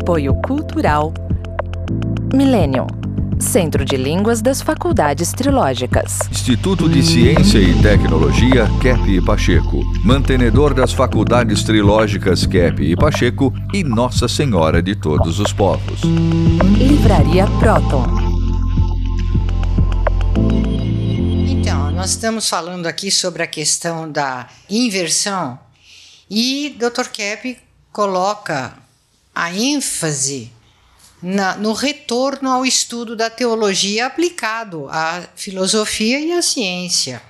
Apoio Cultural Millennium, Centro de Línguas das Faculdades Trilógicas. Instituto de Ciência e Tecnologia Kepp e Pacheco, mantenedor das Faculdades Trilógicas Kepp e Pacheco e Nossa Senhora de Todos os Povos. Livraria Próton. Então, nós estamos falando aqui sobre a questão da inversão e Dr. Kepp coloca a ênfase no retorno ao estudo da teologia aplicado à filosofia e à ciência.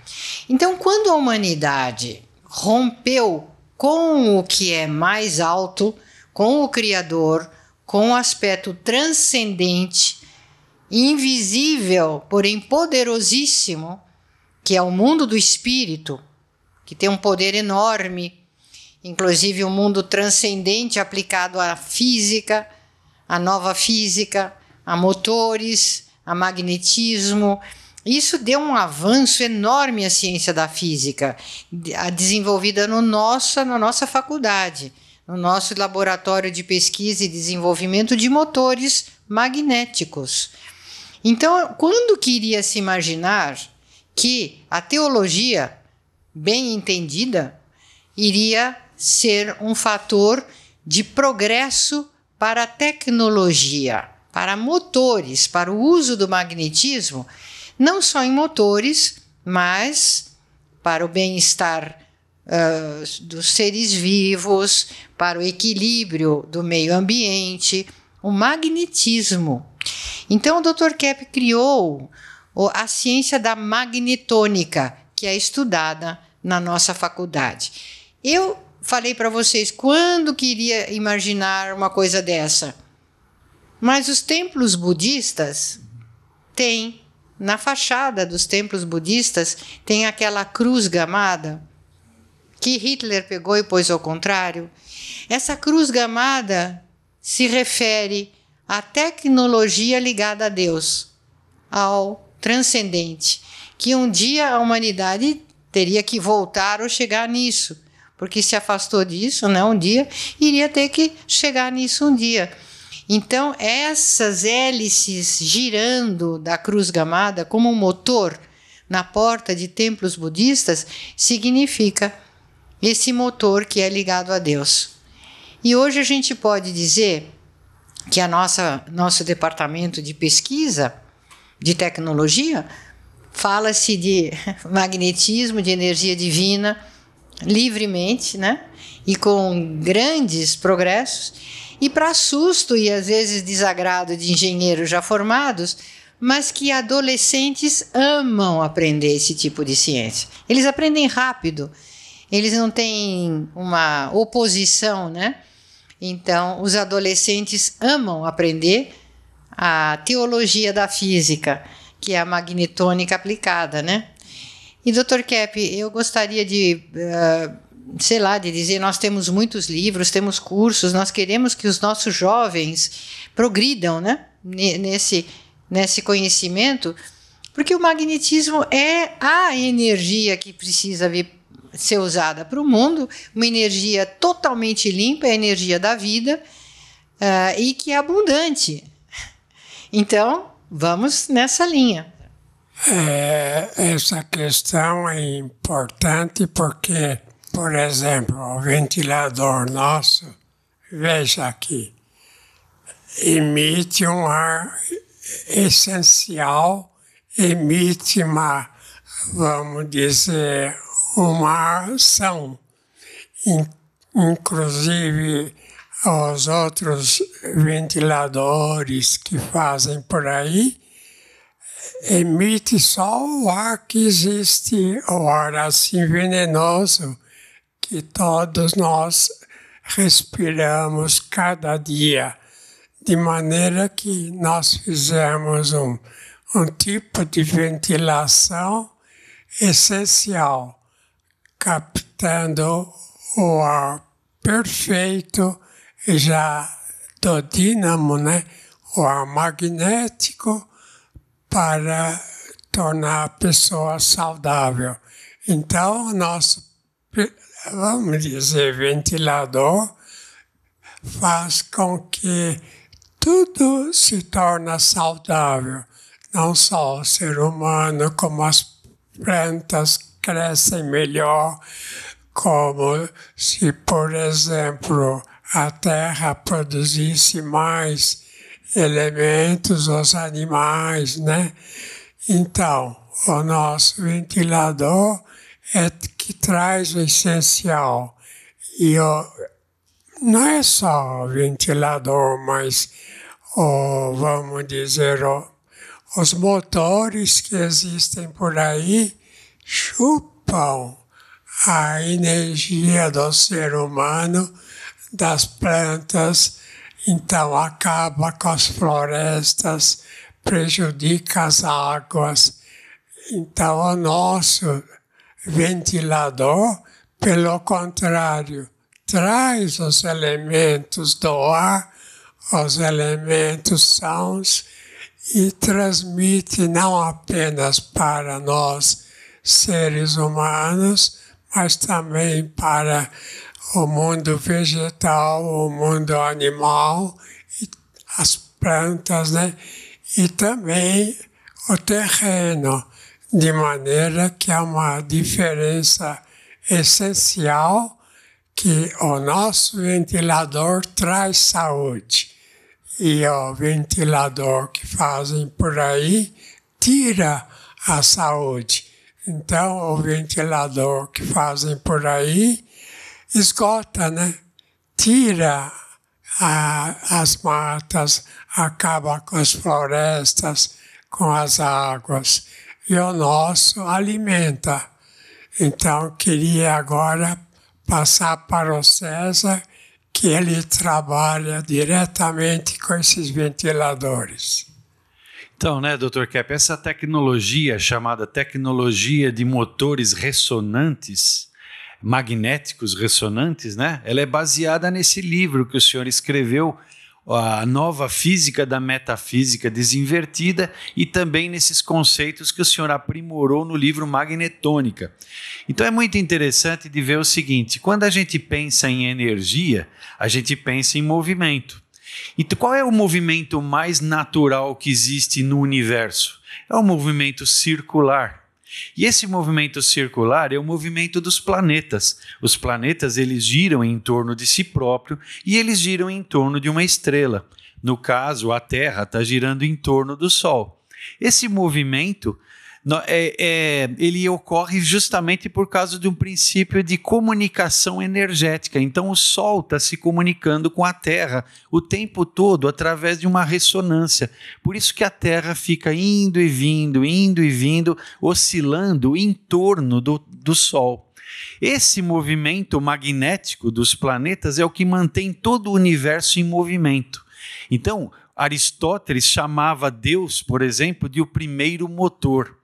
Então, quando a humanidade rompeu com o que é mais alto, com o Criador, com o aspecto transcendente, invisível, porém poderosíssimo, que é o mundo do espírito, que tem um poder enorme, inclusive o mundo transcendente aplicado à física, a nova física, a motores, a magnetismo. Isso deu um avanço enorme à ciência da física, desenvolvida na nossa faculdade, no nosso laboratório de pesquisa e desenvolvimento de motores magnéticos. Então, quando queria se imaginar que a teologia, bem entendida, iria ser um fator de progresso para a tecnologia, para motores, para o uso do magnetismo, não só em motores, mas para o bem-estar dos seres vivos, para o equilíbrio do meio ambiente, o magnetismo. Então, o Dr. Kepp criou a ciência da magnetônica, que é estudada na nossa faculdade. Eu falei para vocês quando queria imaginar uma coisa dessa. Mas os templos budistas têm, na fachada dos templos budistas, tem aquela cruz gamada que Hitler pegou e pôs ao contrário. Essa cruz gamada se refere à tecnologia ligada a Deus, ao transcendente, que um dia a humanidade teria que voltar ou chegar nisso, porque se afastou disso, né? Um dia iria ter que chegar nisso um dia. Então, essas hélices girando da cruz gamada como um motor na porta de templos budistas significa esse motor que é ligado a Deus. E hoje a gente pode dizer que nosso departamento de pesquisa de tecnologia fala-se de magnetismo, de energia divina, livremente, né? E com grandes progressos, e para susto e às vezes desagrado de engenheiros já formados, mas que adolescentes amam aprender esse tipo de ciência. Eles aprendem rápido, eles não têm uma oposição, né? Então, os adolescentes amam aprender a teologia da física, que é a magnetônica aplicada, né? E, Dr. Kepp, eu gostaria de, de dizer, nós temos muitos livros, temos cursos, nós queremos que os nossos jovens progridam, né, nesse conhecimento, porque o magnetismo é a energia que precisa ser usada para o mundo, uma energia totalmente limpa, é a energia da vida, e que é abundante. Então, vamos nessa linha. Essa questão é importante porque, por exemplo, o ventilador nosso, veja aqui, emite um ar essencial, emite vamos dizer, uma ação. Inclusive, os outros ventiladores que fazem por aí, emite só o ar que existe, o ar assim venenoso que todos nós respiramos cada dia, de maneira que nós fizemos um tipo de ventilação essencial, captando o ar perfeito já do dínamo, né? O ar magnético, para tornar a pessoa saudável. Então, o nosso, vamos dizer, ventilador faz com que tudo se torne saudável. Não só o ser humano, como as plantas crescem melhor, como se, por exemplo, a terra produzisse mais elementos, os animais, né? Então, o nosso ventilador é que traz o essencial. E não é só o ventilador, mas, vamos dizer, os motores que existem por aí chupam a energia do ser humano, das plantas, então acaba com as florestas, prejudica as águas. Então o nosso ventilador, pelo contrário, traz os elementos do ar, os elementos sãos, e transmite não apenas para nós, seres humanos, mas também para o mundo vegetal, o mundo animal, e as plantas, né? E também o terreno, de maneira que há uma diferença essencial, que o nosso ventilador traz saúde e o ventilador que fazem por aí tira a saúde. Então, o ventilador que fazem por aí esgota, né? Tira as matas, acaba com as florestas, com as águas. E o nosso alimenta. Então, queria agora passar para o César, que ele trabalha diretamente com esses ventiladores. Então, né, Dr. Kepp, essa tecnologia chamada tecnologia de motores ressonantes, magnéticos ressonantes, né? Ela é baseada nesse livro que o senhor escreveu, A Nova Física da Metafísica Desinvertida, e também nesses conceitos que o senhor aprimorou no livro Magnetônica. Então é muito interessante de ver o seguinte: quando a gente pensa em energia, a gente pensa em movimento. Então, qual é o movimento mais natural que existe no universo? É o movimento circular. E esse movimento circular é o movimento dos planetas. Os planetas, eles giram em torno de si próprio e eles giram em torno de uma estrela. No caso, a Terra está girando em torno do Sol. Esse movimento ele ocorre justamente por causa de um princípio de comunicação energética. Então, o Sol está se comunicando com a Terra o tempo todo através de uma ressonância. Por isso que a Terra fica indo e vindo, oscilando em torno do Sol. Esse movimento magnético dos planetas é o que mantém todo o universo em movimento. Então, Aristóteles chamava Deus, por exemplo, de o primeiro motor.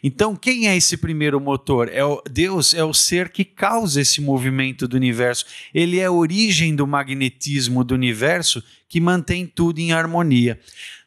Então, quem é esse primeiro motor? Deus é o ser que causa esse movimento do universo. Ele é a origem do magnetismo do universo que mantém tudo em harmonia.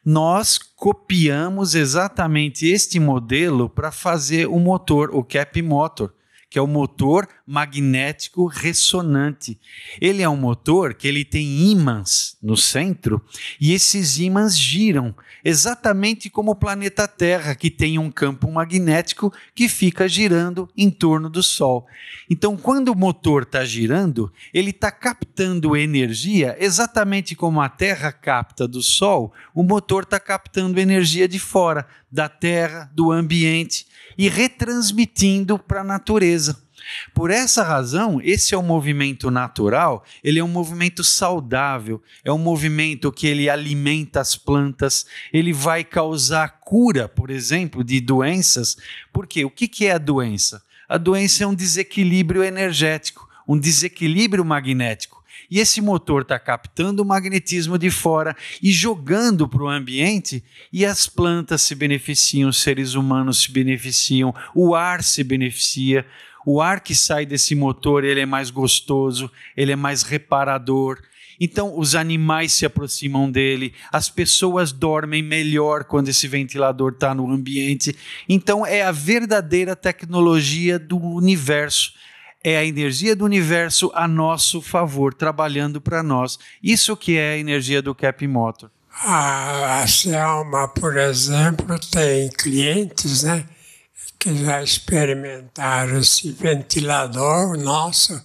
Nós copiamos exatamente este modelo para fazer o motor, o Kepp Motor, que é o motor magnético ressonante. Ele é um motor que ele tem ímãs no centro e esses ímãs giram, exatamente como o planeta Terra, que tem um campo magnético que fica girando em torno do Sol. Então, quando o motor está girando, ele está captando energia, exatamente como a Terra capta do Sol, o motor está captando energia de fora, da Terra, do ambiente, e retransmitindo para a natureza. Por essa razão, esse é um movimento natural, ele é um movimento saudável, é um movimento que ele alimenta as plantas, ele vai causar cura, por exemplo, de doenças. Por quê? O que é a doença? A doença é um desequilíbrio energético, um desequilíbrio magnético. E esse motor está captando o magnetismo de fora e jogando para o ambiente, e as plantas se beneficiam, os seres humanos se beneficiam, o ar se beneficia. O ar que sai desse motor, ele é mais gostoso, ele é mais reparador. Então, os animais se aproximam dele, as pessoas dormem melhor quando esse ventilador está no ambiente. Então, é a verdadeira tecnologia do universo. é a energia do universo a nosso favor, trabalhando para nós. Isso que é a energia do Cap Motor. A Selma, por exemplo, tem clientes, né, que já experimentaram esse ventilador nosso,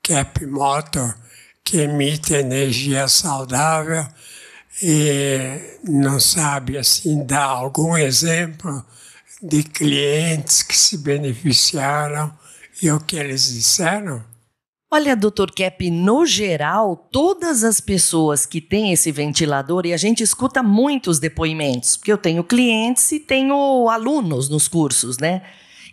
Cap Motor, que emite energia saudável, e não sabe assim dar algum exemplo de clientes que se beneficiaram e o que eles disseram? Olha, Dr. Kepp, no geral, todas as pessoas que têm esse ventilador, e a gente escuta muitos depoimentos, porque eu tenho clientes e tenho alunos nos cursos, né?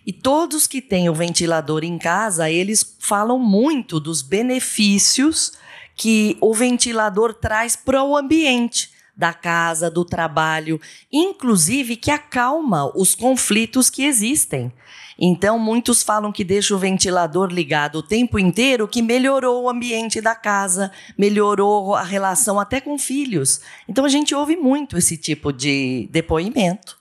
E todos que têm o ventilador em casa, eles falam muito dos benefícios que o ventilador traz para o ambiente da casa, do trabalho, inclusive que acalma os conflitos que existem. Então, muitos falam que deixa o ventilador ligado o tempo inteiro, que melhorou o ambiente da casa, melhorou a relação até com filhos. Então, a gente ouve muito esse tipo de depoimento.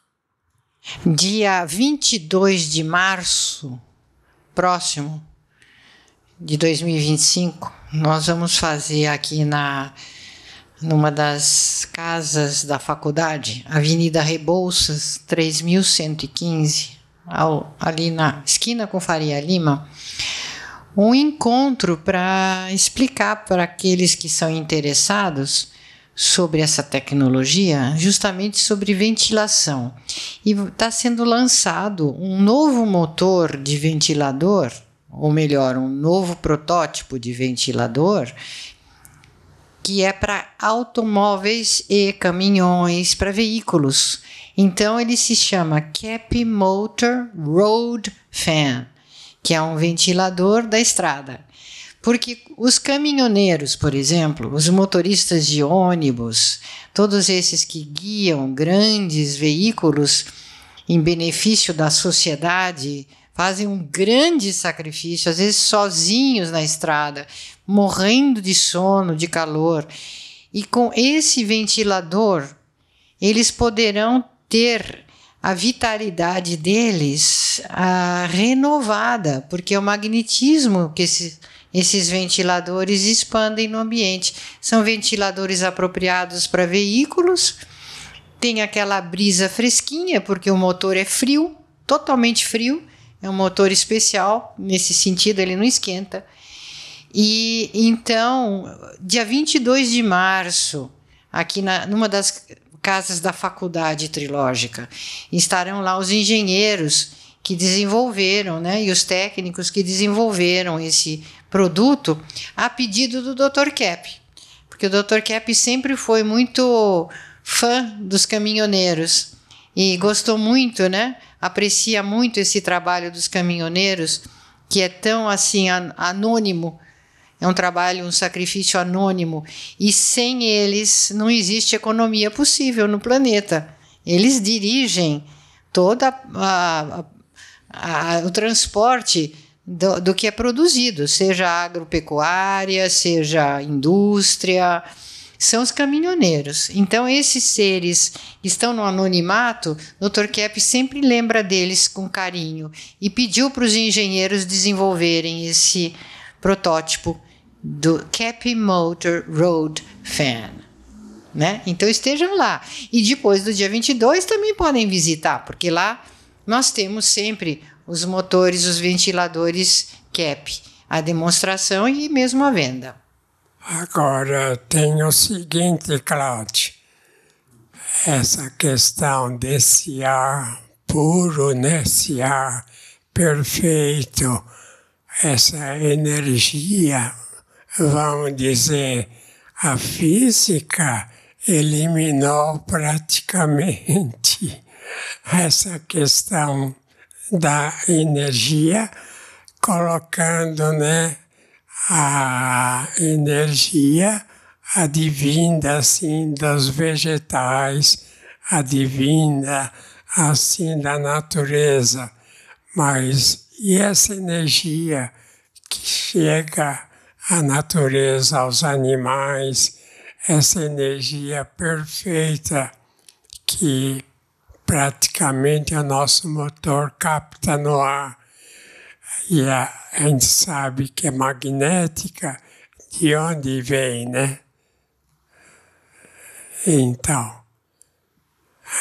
Dia 22 de março, próximo, de 2025, nós vamos fazer aqui numa das casas da faculdade, Avenida Rebouças, 3115, ali na esquina com Faria Lima, um encontro para explicar para aqueles que são interessados sobre essa tecnologia, justamente sobre ventilação. E está sendo lançado um novo motor de ventilador, ou melhor, um novo protótipo de ventilador, que é para automóveis e caminhões, para veículos. Então, ele se chama Cap Motor Road Fan, que é um ventilador da estrada. Porque os caminhoneiros, por exemplo, os motoristas de ônibus, todos esses que guiam grandes veículos em benefício da sociedade, fazem um grande sacrifício, às vezes sozinhos na estrada, morrendo de sono, de calor. E com esse ventilador, eles poderão ter a vitalidade deles renovada, porque é o magnetismo que esses ventiladores expandem no ambiente. São ventiladores apropriados para veículos, tem aquela brisa fresquinha, porque o motor é frio, totalmente frio, é um motor especial, nesse sentido ele não esquenta. E então, dia 22 de março, aqui numa das casas da Faculdade Trilógica, estarão lá os engenheiros que desenvolveram, né, e os técnicos que desenvolveram esse produto a pedido do Dr. Kepp, porque o Dr. Kepp sempre foi muito fã dos caminhoneiros e gostou muito, né, aprecia muito esse trabalho dos caminhoneiros, que é tão assim anônimo, é um trabalho, um sacrifício anônimo, e sem eles não existe economia possível no planeta. Eles dirigem todo o transporte do que é produzido, seja agropecuária, seja indústria, são os caminhoneiros. Então, esses seres que estão no anonimato, o Dr. Kepp sempre lembra deles com carinho e pediu para os engenheiros desenvolverem esse protótipo do Cap Motor Road Fan, né? Então estejam lá. E depois do dia 22 também podem visitar, porque lá nós temos sempre os motores, os ventiladores Kepp, a demonstração e mesmo a venda. Agora tem o seguinte, Cláudio, essa questão desse ar puro, né? Esse ar perfeito, essa energia, vamos dizer, a física eliminou praticamente essa questão da energia, colocando, né, a energia advinda assim dos vegetais, advinda assim da natureza. Mas e essa energia que chega à natureza, aos animais, essa energia perfeita que praticamente o nosso motor capta no ar? E a gente sabe que é magnética, de onde vem, né? Então,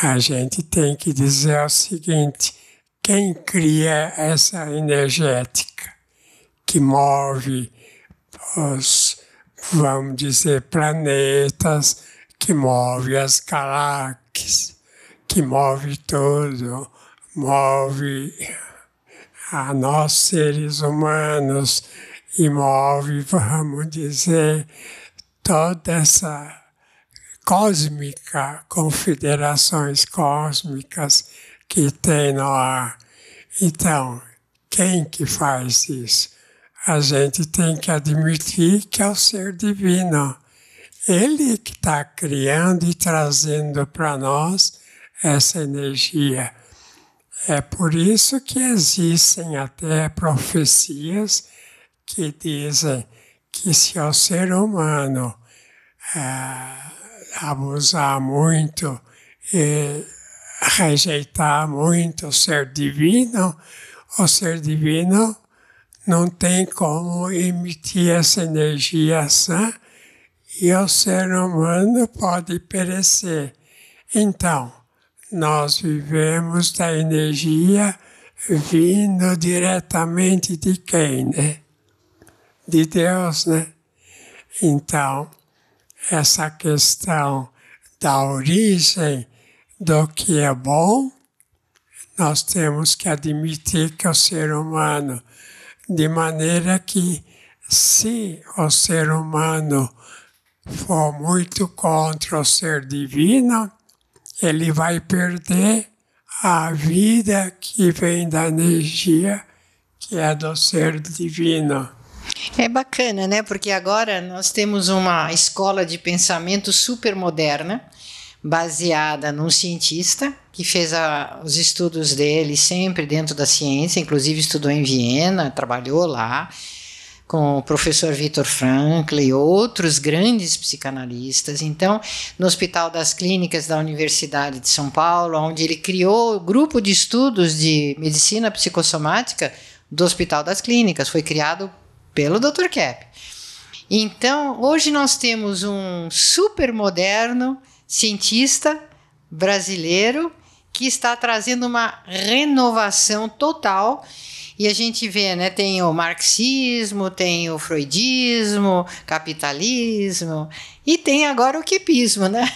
a gente tem que dizer o seguinte: quem cria essa energética que move os, vamos dizer, planetas, que move as galáxias, que move tudo, move a nós seres humanos e move, vamos dizer, toda essa cósmica, confederações cósmicas que tem no ar. Então, quem que faz isso? A gente tem que admitir que é o ser divino. Ele que está criando e trazendo para nós essa energia. É por isso que existem até profecias que dizem que se o ser humano abusar muito e rejeitar muito o ser divino não tem como emitir essa energia sã e o ser humano pode perecer. Então, nós vivemos da energia vindo diretamente de quem, né? De Deus, né? Então, essa questão da origem do que é bom, nós temos que admitir que o ser humano, de maneira que se o ser humano for muito contra o ser divino, ele vai perder a vida que vem da energia que é do ser divino. É bacana, né? Porque agora nós temos uma escola de pensamento super moderna, baseada num cientista que fez os estudos dele sempre dentro da ciência, inclusive estudou em Viena, trabalhou lá com o professor Viktor Frankl e outros grandes psicanalistas. Então, no Hospital das Clínicas da Universidade de São Paulo, onde ele criou o grupo de estudos de medicina psicossomática do Hospital das Clínicas, foi criado pelo Dr. Kepp. Então, hoje nós temos um super moderno cientista brasileiro que está trazendo uma renovação total. E a gente vê, né, tem o marxismo, tem o freudismo, capitalismo, e tem agora o kepismo, né?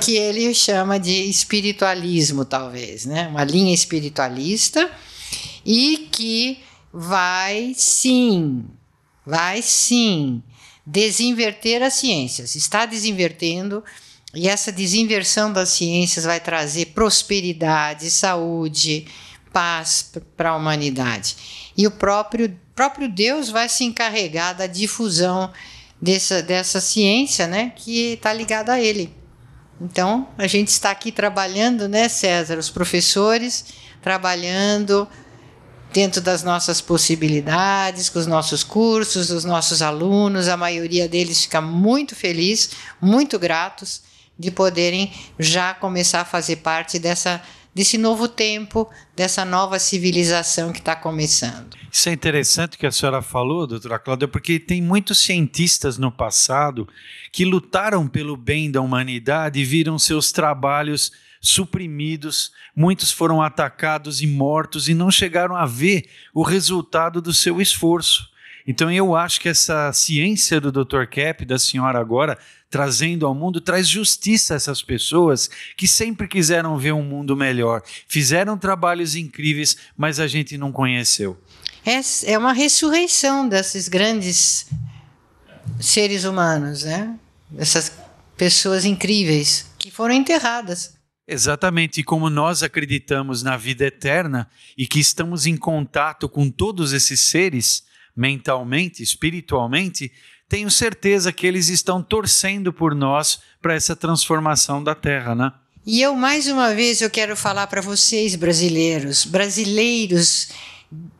Que ele chama de espiritualismo, talvez, né? Uma linha espiritualista, e que vai sim desinverter as ciências, está desinvertendo, e essa desinversão das ciências vai trazer prosperidade, saúde, paz para a humanidade. E o próprio Deus vai se encarregar da difusão dessa ciência, né, que está ligada a ele. Então, a gente está aqui trabalhando, né, César, os professores, trabalhando dentro das nossas possibilidades, com os nossos cursos, os nossos alunos, a maioria deles fica muito feliz, muito gratos de poderem já começar a fazer parte desse novo tempo, dessa nova civilização que está começando. Isso é interessante que a senhora falou, doutora Cláudia, porque tem muitos cientistas no passado que lutaram pelo bem da humanidade e viram seus trabalhos suprimidos, muitos foram atacados e mortos e não chegaram a ver o resultado do seu esforço. Então eu acho que essa ciência do Dr. Kepp, da senhora agora, trazendo ao mundo, traz justiça a essas pessoas que sempre quiseram ver um mundo melhor, fizeram trabalhos incríveis, mas a gente não conheceu. É uma ressurreição desses grandes seres humanos, né? Essas pessoas incríveis que foram enterradas. Exatamente, e como nós acreditamos na vida eterna e que estamos em contato com todos esses seres, mentalmente, espiritualmente, tenho certeza que eles estão torcendo por nós para essa transformação da Terra, né? E eu, mais uma vez, eu quero falar para vocês, brasileiros,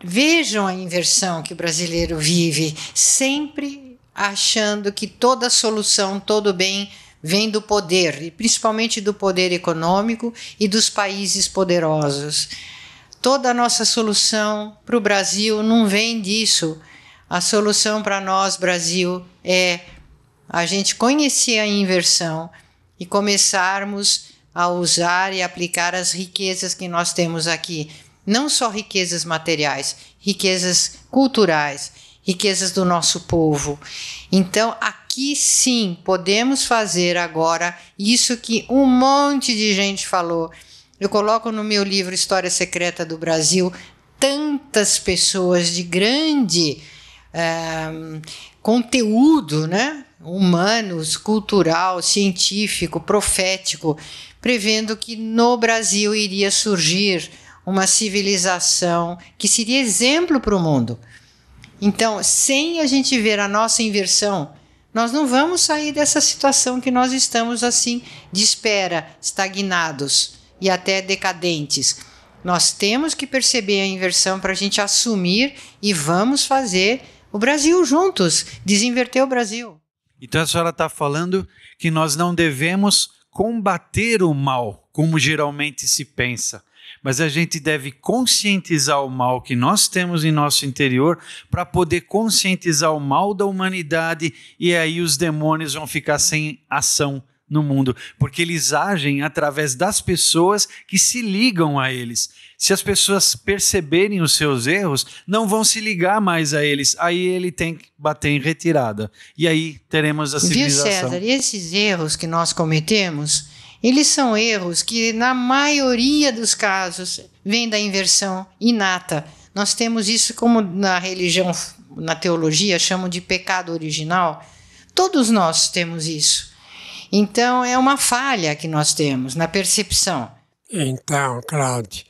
vejam a inversão que o brasileiro vive, sempre achando que toda solução, todo bem vem do poder, e principalmente do poder econômico e dos países poderosos. toda a nossa solução para o Brasil não vem disso. A solução para nós, Brasil, é a gente conhecer a inversão e começarmos a usar e aplicar as riquezas que nós temos aqui. Não só riquezas materiais, riquezas culturais, riquezas do nosso povo. Então, aqui sim, podemos fazer agora isso que um monte de gente falou. Eu coloco no meu livro História Secreta do Brasil tantas pessoas de grande conteúdo, né? Humanos, cultural, científico, profético, prevendo que no Brasil iria surgir uma civilização que seria exemplo para o mundo. Então, sem a gente ver a nossa inversão, nós não vamos sair dessa situação que nós estamos assim, de espera, estagnados e até decadentes. Nós temos que perceber a inversão para a gente assumir e vamos fazer o Brasil juntos, desinverter o Brasil. Então a senhora está falando que nós não devemos combater o mal, como geralmente se pensa, mas a gente deve conscientizar o mal que nós temos em nosso interior para poder conscientizar o mal da humanidade, e aí os demônios vão ficar sem ação no mundo, porque eles agem através das pessoas que se ligam a eles. Se as pessoas perceberem os seus erros, não vão se ligar mais a eles, aí ele tem que bater em retirada, e aí teremos a civilização. Viu, César? E esses erros que nós cometemos, eles são erros que, na maioria dos casos, vêm da inversão inata. Nós temos isso, como na religião, na teologia, chamam de pecado original. Todos nós temos isso. Então, é uma falha que nós temos na percepção. Então, Cláudio,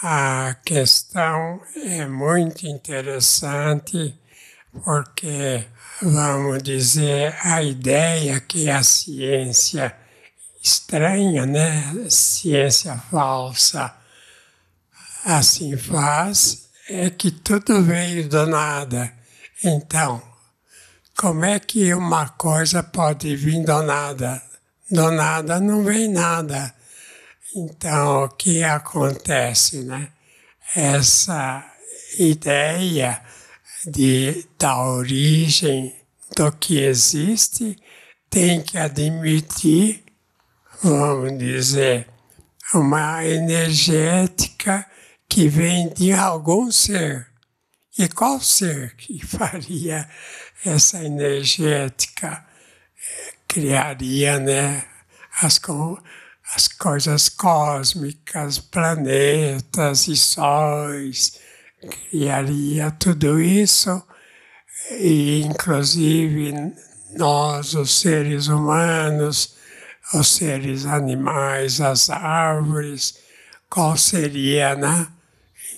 a questão é muito interessante porque, vamos dizer, a ideia que a ciência estranha, né? Ciência falsa, assim faz, é que tudo veio do nada. Então, como é que uma coisa pode vir do nada? Do nada não vem nada. Então, o que acontece, né? Essa ideia da origem do que existe tem que admitir, vamos dizer, uma energética que vem de algum ser. E qual ser que faria essa energética? Criaria, né, as coisas cósmicas, planetas e sóis, criaria tudo isso, e inclusive nós, os seres humanos, os seres animais, as árvores, qual seria, né?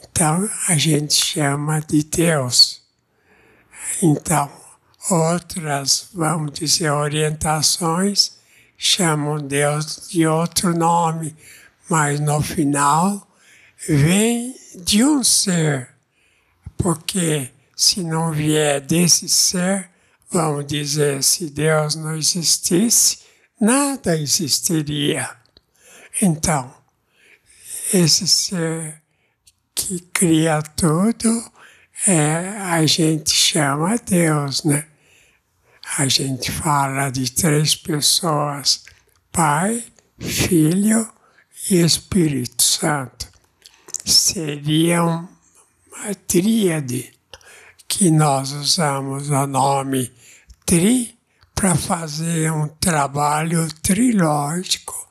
Então, a gente chama de Deus. Então, outras, vamos dizer, orientações chamam Deus de outro nome, mas no final vem de um ser, porque se não vier desse ser, vamos dizer, se Deus não existisse, nada existiria. Então, esse ser que cria tudo, a gente chama Deus, né? A gente fala de 3 pessoas, Pai, Filho e Espírito Santo. Seria uma tríade que nós usamos o nome tri para fazer um trabalho trilógico,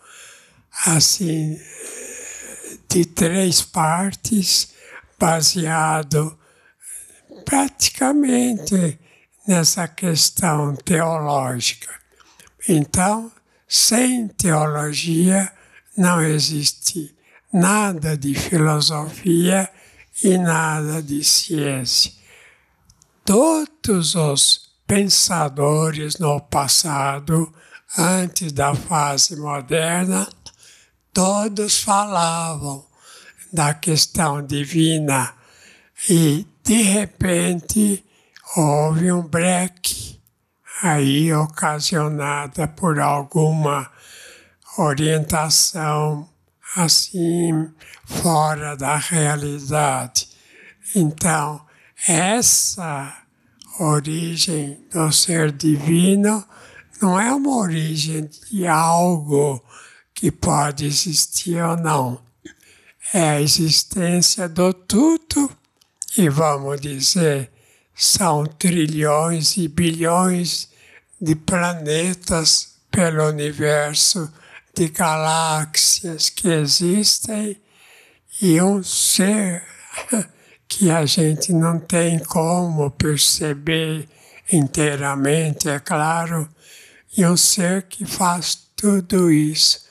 assim, de 3 partes, baseado praticamente nessa questão teológica. Então, sem teologia não existe nada de filosofia e nada de ciência. Todos os pensadores no passado, antes da fase moderna, todos falavam da questão divina e, de repente, houve um break aí ocasionada por alguma orientação assim fora da realidade. Então, essa origem do ser divino não é uma origem de algo que pode existir ou não. É a existência do tudo, e vamos dizer, são trilhões e bilhões de planetas pelo universo, de galáxias que existem, e um ser que a gente não tem como perceber inteiramente, é claro, e um ser que faz tudo isso.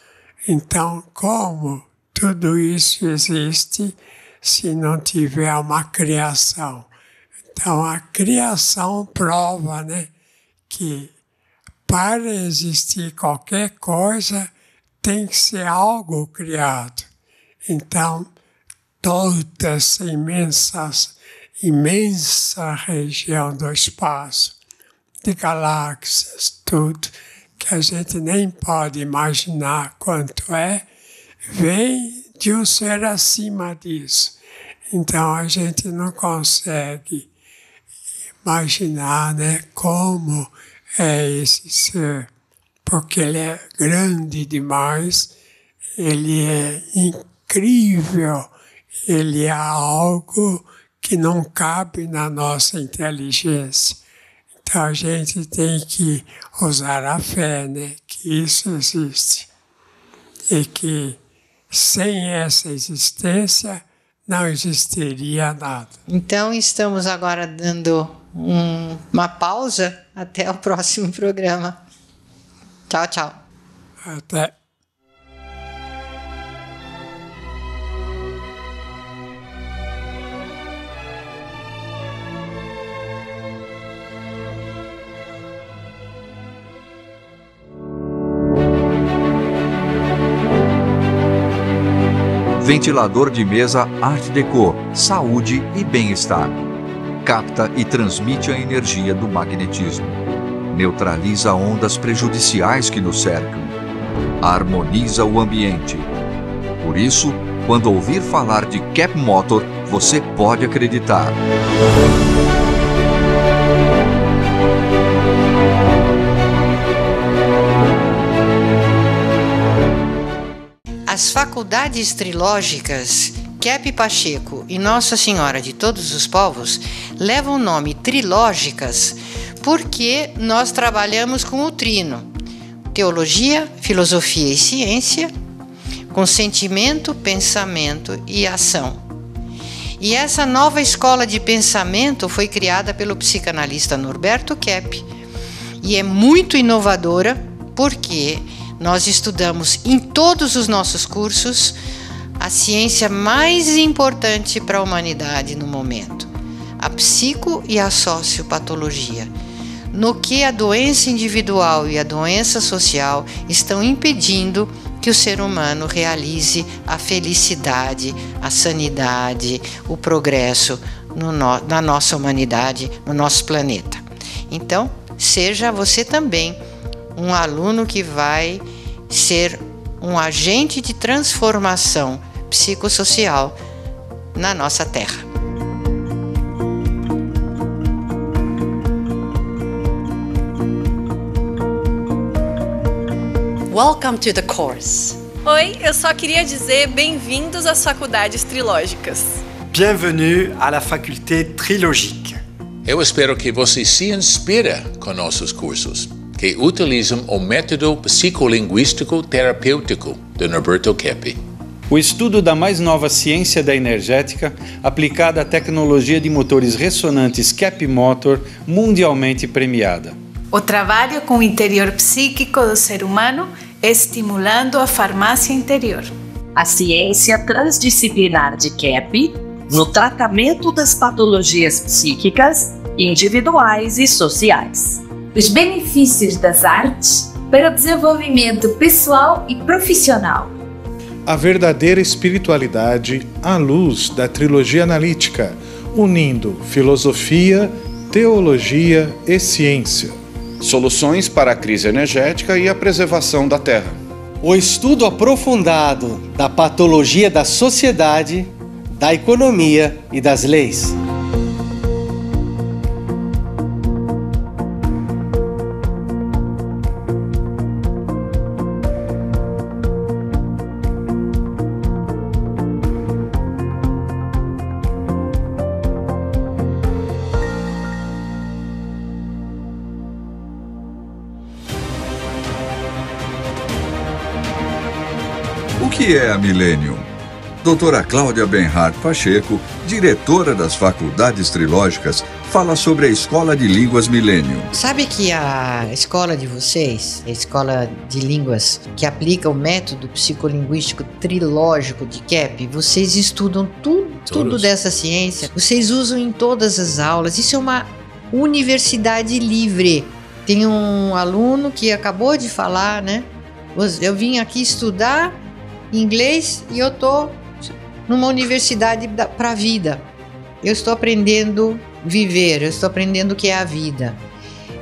Então, como tudo isso existe se não tiver uma criação? Então, a criação prova, né, que para existir qualquer coisa tem que ser algo criado. Então, toda essa imensa região do espaço, de galáxias, tudo, que a gente nem pode imaginar quanto é, vem de um ser acima disso. Então a gente não consegue imaginar, né, como é esse ser, porque ele é grande demais, ele é incrível, ele é algo que não cabe na nossa inteligência. Então a gente tem que usar a fé, né, que isso existe. E que sem essa existência não existiria nada. Então estamos agora dando uma pausa até o próximo programa. Tchau, tchau. Até. Ventilador de mesa Art Deco, saúde e bem-estar. Capta e transmite a energia do magnetismo. Neutraliza ondas prejudiciais que nos cercam. Harmoniza o ambiente. Por isso, quando ouvir falar de Cap Motor, você pode acreditar. As faculdades trilógicas Kepi Pacheco e Nossa Senhora de Todos os Povos levam o nome trilógicas porque nós trabalhamos com o trino: teologia, filosofia e ciência, com sentimento, pensamento e ação. E essa nova escola de pensamento foi criada pelo psicanalista Norberto Kepp e é muito inovadora porque nós estudamos em todos os nossos cursos a ciência mais importante para a humanidade no momento, a psico e a sociopatologia, no que a doença individual e a doença social estão impedindo que o ser humano realize a felicidade, a sanidade, o progresso na nossa humanidade, no nosso planeta. Então, seja você também um aluno que vai ser um agente de transformação psicossocial na nossa Terra. Welcome to the course. Oi, eu só queria dizer bem-vindos às faculdades trilógicas. Bienvenue à la faculté trilogique. Eu espero que você se inspire com nossos cursos, que utilizam o método psicolinguístico terapêutico de Norberto Kepp. O estudo da mais nova ciência da energética aplicada à tecnologia de motores ressonantes Kepp Motor, mundialmente premiada. O trabalho com o interior psíquico do ser humano, estimulando a farmácia interior. A ciência transdisciplinar de Kepp no tratamento das patologias psíquicas, individuais e sociais. Os benefícios das artes para o desenvolvimento pessoal e profissional. A verdadeira espiritualidade à luz da trilogia analítica, unindo filosofia, teologia e ciência. Soluções para a crise energética e a preservação da Terra. O estudo aprofundado da patologia da sociedade, da economia e das leis. O que é a Millennium? Doutora Cláudia Benhart Pacheco, diretora das Faculdades Trilógicas, fala sobre a Escola de Línguas Millennium. Sabe que a escola de vocês, a Escola de Línguas, que aplica o método psicolinguístico trilógico de KEP, vocês estudam tudo dessa ciência, vocês usam em todas as aulas. Isso é uma universidade livre. Tem um aluno que acabou de falar, né? Eu vim aqui estudar inglês e eu tô numa universidade para a vida. Eu estou aprendendo a viver, eu estou aprendendo o que é a vida.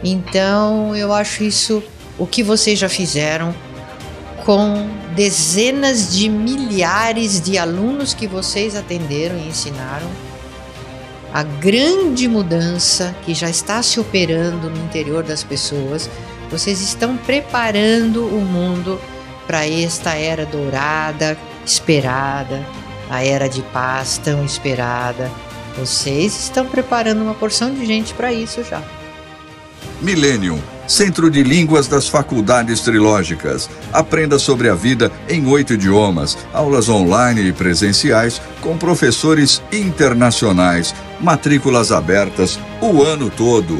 Então, eu acho isso o que vocês já fizeram com dezenas de milhares de alunos que vocês atenderam e ensinaram. A grande mudança que já está se operando no interior das pessoas. Vocês estão preparando o mundo para esta era dourada, esperada, a era de paz tão esperada. Vocês estão preparando uma porção de gente para isso já. Millennium, Centro de Línguas das Faculdades Trilógicas. Aprenda sobre a vida em 8 idiomas, aulas online e presenciais com professores internacionais, matrículas abertas o ano todo.